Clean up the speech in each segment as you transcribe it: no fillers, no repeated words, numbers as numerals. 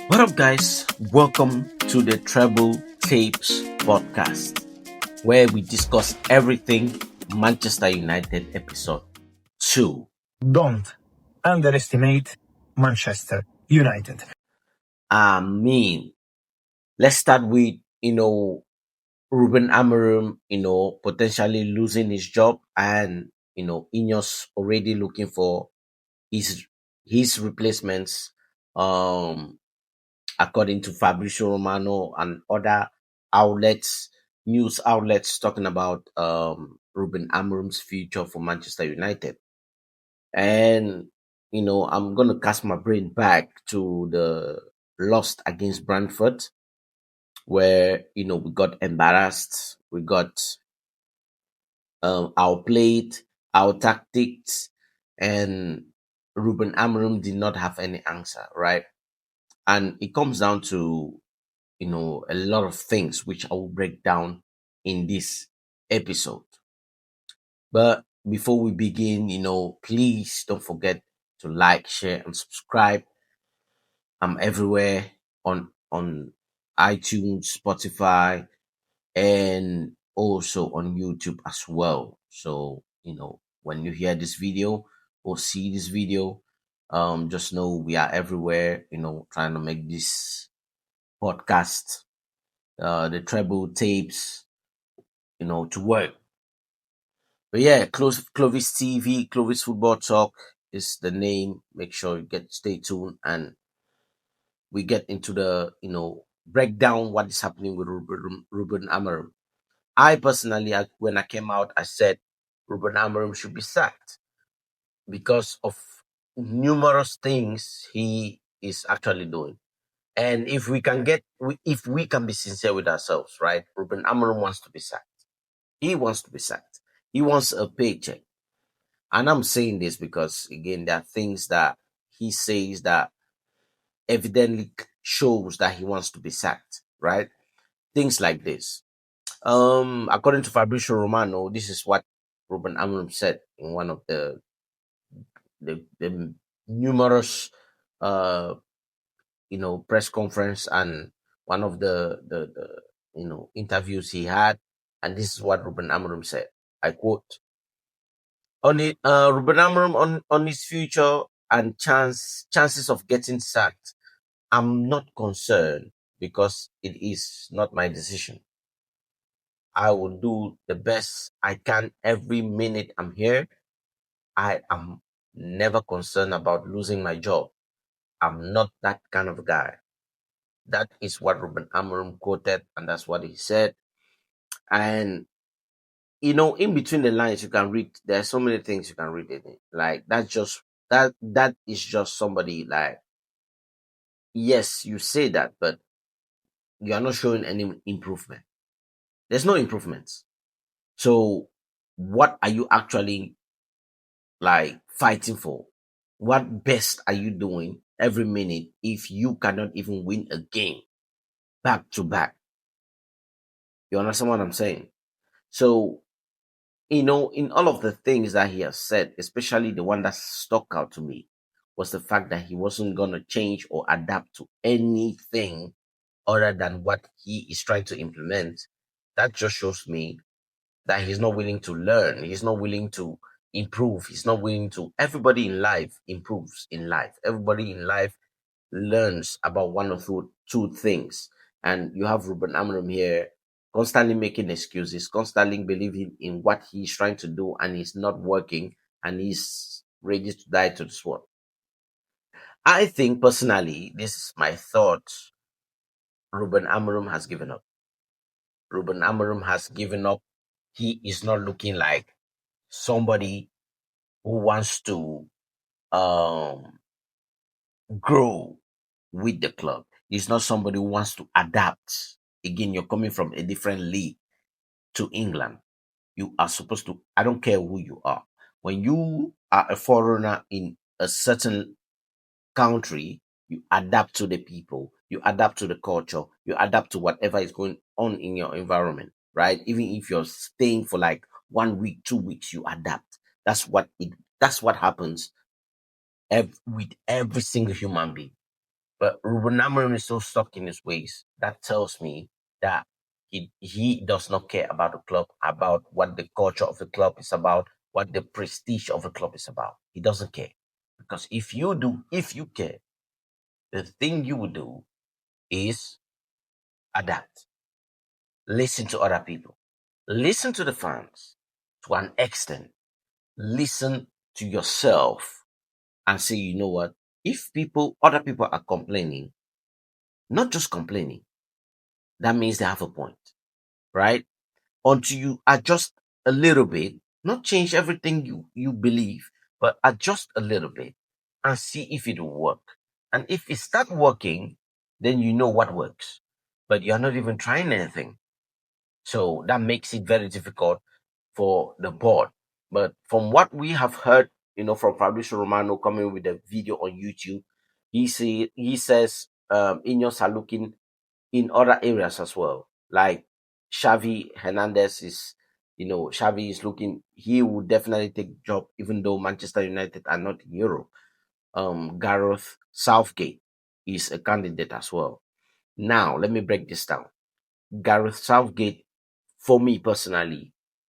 What up, guys? Welcome to the Treble Tapes podcast, where we discuss everything Manchester United episode 2. Don't underestimate Manchester United. I mean, let's start with, Ruben Amorim, potentially losing his job and, Ineos already looking for his his replacements. Um, According to Fabrizio Romano and other outlets, news outlets talking about Ruben Amorim's future for Manchester United. And I'm gonna cast my brain back to the loss against Brentford, where we got embarrassed, we got outplayed, our tactics, and Ruben Amorim did not have any answer, right? And it comes down to a lot of things which I will break down in this episode. But before we begin, please don't forget to like, share, and subscribe. I'm everywhere on iTunes, Spotify, and also on YouTube as well. So, when you hear this video or see this video, just know we are everywhere, trying to make this podcast, the treble tapes, to work. But yeah, Clovis TV, Clovis Football Talk is the name. Make sure you stay tuned and we get into the break down what is happening with Ruben Amorim. I personally, when I came out, I said Ruben Amorim should be sacked because of numerous things he is actually doing. And if we can if we can be sincere with ourselves, right? Ruben Amorim wants to be sacked. He wants to be sacked. He wants a paycheck. And I'm saying this because, again, there are things that he says that evidently shows that he wants to be sacked, right? Things like this. According to Fabrizio Romano, this is what Ruben Amorim said in one of the numerous uh press conference and one of the interviews he had, and this is what Ruben Amorim said. I quote: On it, Ruben Amorim on his future and chances of getting sacked, I'm not concerned because it is not my decision. I will do the best I can every minute I'm here. I am never concerned about losing my job. I'm not that kind of guy. That is what Ruben Amorim quoted, and that's what he said. And in between the lines, you can read. There are so many things you can read in it. Like that is just somebody like, yes, you say that, but you are not showing any improvement. There's no improvements. So what are you actually like fighting for? What best are you doing every minute if you cannot even win a game back to back? You understand what I'm saying? So, in all of the things that he has said, especially the one that stuck out to me, was the fact that he wasn't going to change or adapt to anything other than what he is trying to implement. That just shows me that he's not willing to learn. He's not willing to improve. He's not willing to. Everybody in life improves in life. Everybody in life learns about one or two things. And you have Ruben Amorim here constantly making excuses, constantly believing in what he's trying to do and it's not working and he's ready to die to the sword. I think personally, this is my thought. Ruben Amorim has given up. Ruben Amorim has given up. He is not looking like somebody who wants to um, grow with the club. He's not somebody who wants to adapt. Again, you're coming from a different league to England. You are supposed to, I don't care who you are. When you are a foreigner in a certain country, you adapt to the people, you adapt to the culture, you adapt to whatever is going on in your environment, right? Even if you're staying for like 1 week, 2 weeks, you adapt. That's what happens with every single human being. But Ruben Amorim is so stuck in his ways. That tells me that he does not care about the club, about what the culture of the club is about, what the prestige of the club is about. He doesn't care. Because if you care, the thing you would do is adapt. Listen to other people. Listen to the fans to an extent. Listen to yourself and say, you know what? If other people are complaining, not just complaining, that means they have a point, right? Until you adjust a little bit, not change everything you believe, but adjust a little bit and see if it will work. And if it start working, then you know what works. But you're not even trying anything. So that makes it very difficult for the board. But from what we have heard, from Fabrizio Romano coming with a video on YouTube, he says Ineos are looking in other areas as well. Like Xavi Hernandez Xavi is looking, he would definitely take job even though Manchester United are not in Europe. Gareth Southgate is a candidate as well. Now, let me break this down. Gareth Southgate, for me personally,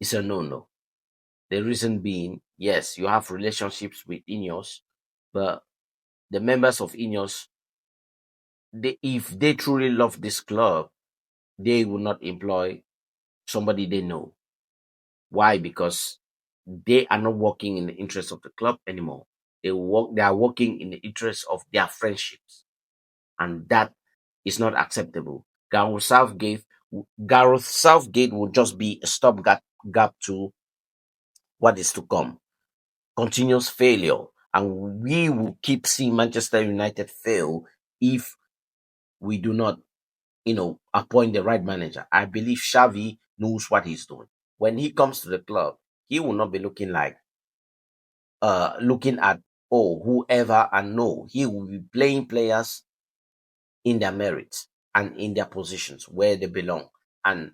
is a no-no. The reason being, yes, you have relationships with Ineos, but the members of Ineos, if they truly love this club, they will not employ somebody they know. Why? Because they are not working in the interest of the club anymore. They are working in the interest of their friendships, and that is not acceptable. Gareth Southgate will just be a stopgap gap to what is to come. Continuous failure, and we will keep seeing Manchester United fail if we do not, appoint the right manager. I believe Xavi knows what he's doing. When he comes to the club, he will not be looking at whoever, and no, he will be playing players in their merits and in their positions where they belong, and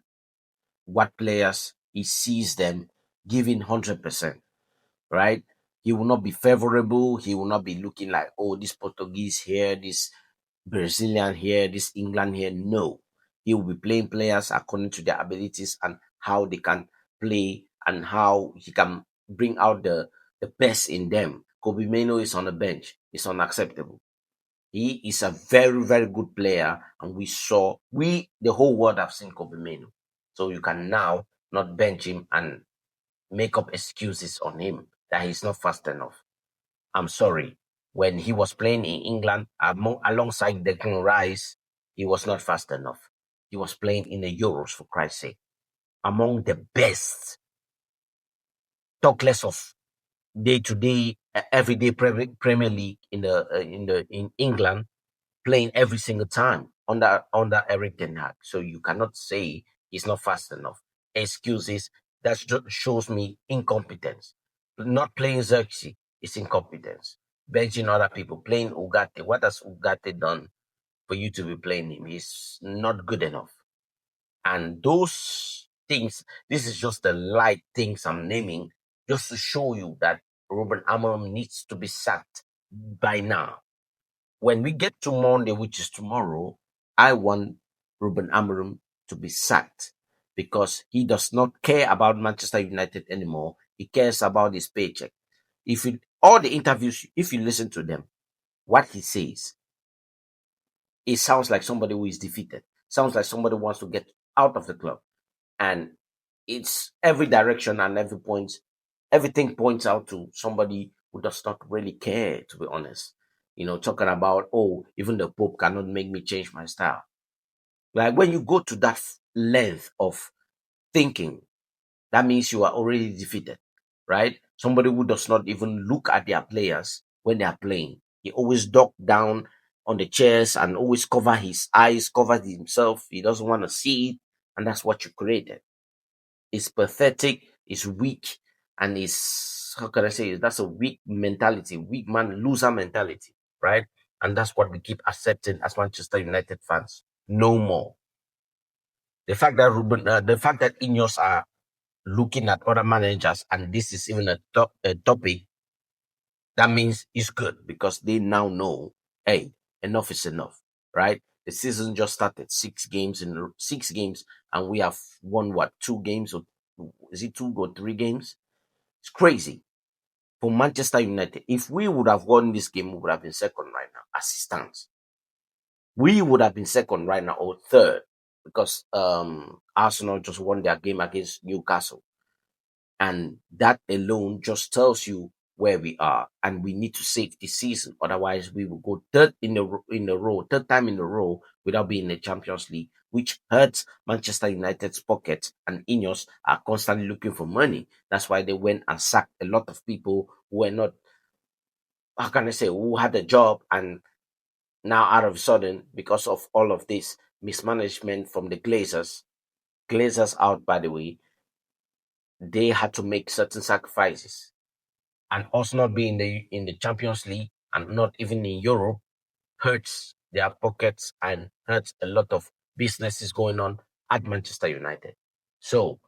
what players he sees them giving 100%, right? He will not be favorable. He will not be looking like, oh, this Portuguese here, this Brazilian here, this England here. No, he will be playing players according to their abilities and how they can play and how he can bring out the best in them. Kobe Meno is on the bench. It's unacceptable. He is a very, very good player, and the whole world have seen Kobe Meno. So you can now not bench him and make up excuses on him that he's not fast enough. I'm sorry. When he was playing in England alongside Declan Rice, he was not fast enough. He was playing in the Euros, for Christ's sake, among the best. Talk less of day to day, everyday Premier League in England, playing every single time under Eric Ten Hag. So you cannot say he's not fast enough. Excuses, that shows me incompetence. Not playing Xerxes is incompetence. Benching other people, playing Ugarte. What has Ugarte done for you to be playing him? He's not good enough. And those things, this is just the light things I'm naming just to show you that Ruben Amorim needs to be sacked by now. When we get to Monday, which is tomorrow, I want Ruben Amorim to be sacked because he does not care about Manchester United anymore. He cares about his paycheck. All the interviews, if you listen to them, what he says, it sounds like somebody who is defeated. Sounds like somebody who wants to get out of the club. And it's every direction and everything points out to somebody who does not really care, to be honest. Talking about, oh, even the Pope cannot make me change my style. Like when you go to that length of thinking, that means you are already defeated, right? Somebody who does not even look at their players when they are playing. He always duck down on the chairs and always cover his eyes, cover himself. He doesn't want to see it. And that's what you created. It's pathetic, it's weak, and it's, how can I say it? That's a weak mentality, weak man, loser mentality, right? And that's what we keep accepting as Manchester United fans. No more. The fact that Ineos are looking at other managers, and this is even a topic, that means it's good because they now know, hey, enough is enough, right? The season just started, 6 games, and we have won what, 2 games, or is it 2 or 3 games? It's crazy for Manchester United. If we would have won this game, we would have been second right now as it stands. We would have been second right now or third, because Arsenal just won their game against Newcastle, and that alone just tells you where we are, and we need to save this season. Otherwise, we will go third time in a row without being in the Champions League, which hurts Manchester United's pocket. And Ineos are constantly looking for money. That's why they went and sacked a lot of people who were not, how can I say, who had a job, and now out of a sudden, because of all of this mismanagement from the Glazers out, by the way, they had to make certain sacrifices. And us not being in the Champions League and not even in Europe hurts their pockets and hurts a lot of businesses going on at Manchester United. So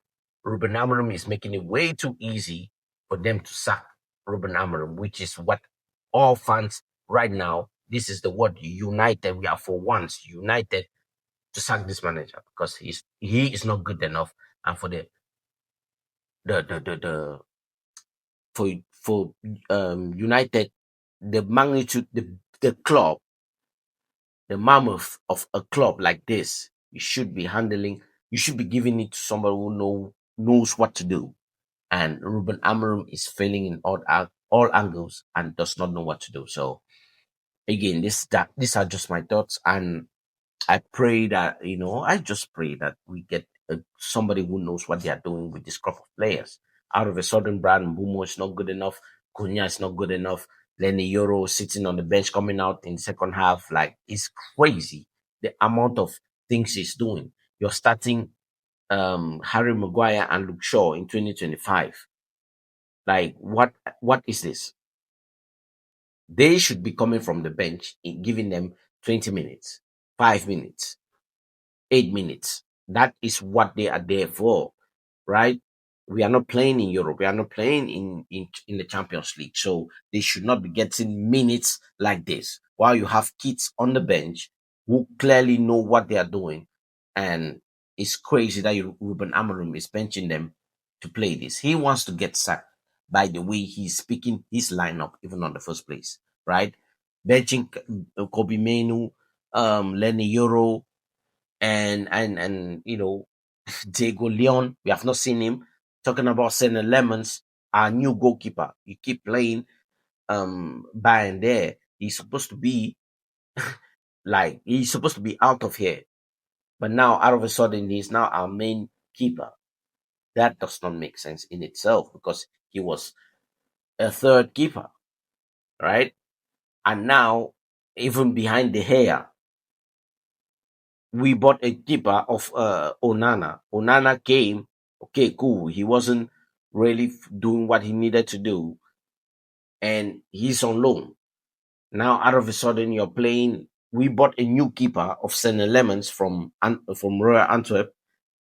Ruben Amorim is making it way too easy for them to sack Ruben Amorim, which is what all fans right now, this is the word united. We are for once united to sack this manager, because he is not good enough. And for the for United, the magnitude, the club, the mammoth of a club like this, you should be giving it to somebody who knows what to do. And Ruben Amorim is failing in all angles and does not know what to do. So again, these are just my thoughts, and I pray that, I just pray that we get somebody who knows what they are doing with this crop of players. Out of a sudden, Brad Mbumo is not good enough. Cunha is not good enough. Lenny Euro sitting on the bench coming out in the second half. Like, it's crazy the amount of things he's doing. You're starting Harry Maguire and Luke Shaw in 2025. Like, what is this? They should be coming from the bench, giving them 20 minutes, 5 minutes, 8 minutes. That is what they are there for, right? We are not playing in Europe. We are not playing in the Champions League. So they should not be getting minutes like this while you have kids on the bench who clearly know what they are doing. And it's crazy that Ruben Amorim is benching them to play this. He wants to get sacked by the way he's speaking his lineup, even on the first place, right? Benching Kobe Menu, Lenny Euro, and Diego Leon. We have not seen him. Talking about Senna Lemons, our new goalkeeper. You keep playing by and there. He's supposed to be out of here. But now out of a sudden he's now our main keeper. That does not make sense in itself, because he was a third keeper, right? And now, even behind the hair, we bought a keeper of Onana. Onana came, okay, cool. He wasn't really doing what he needed to do, and he's on loan. Now, out of a sudden, you're playing. We bought a new keeper of Senna Lemons from Royal Antwerp,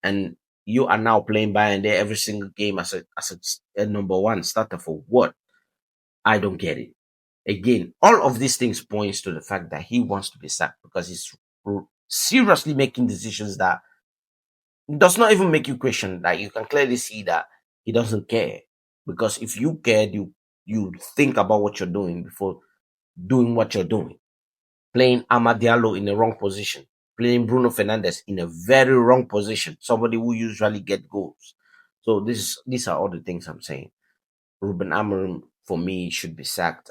and you are now playing by and there every single game as a number one starter for what? I don't get it. Again, all of these things points to the fact that he wants to be sacked, because he's seriously making decisions that does not even make you question. Like, you can clearly see that he doesn't care, because if you cared, you think about what you're doing before doing what you're doing. Playing Amadiallo in the wrong position, playing Bruno Fernandes in a very wrong position, somebody who usually get goals. So these are all the things I'm saying. Ruben Amorim, for me, should be sacked.